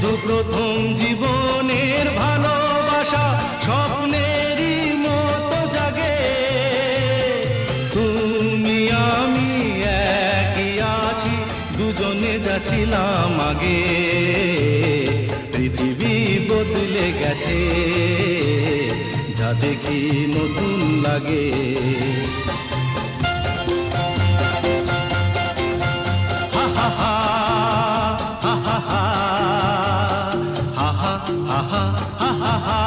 শুধু প্রথম জীবনের ভালোবাসা স্বপ্নেরই মতো জাগে। তুমি আমি একই আছি, দুজনে যাচ্ছিলাম আগে। পৃথিবী বদলে গেছে, যা দেখি নতুন লাগে। হা হা হা হা হা হা হা হা হা হা হা।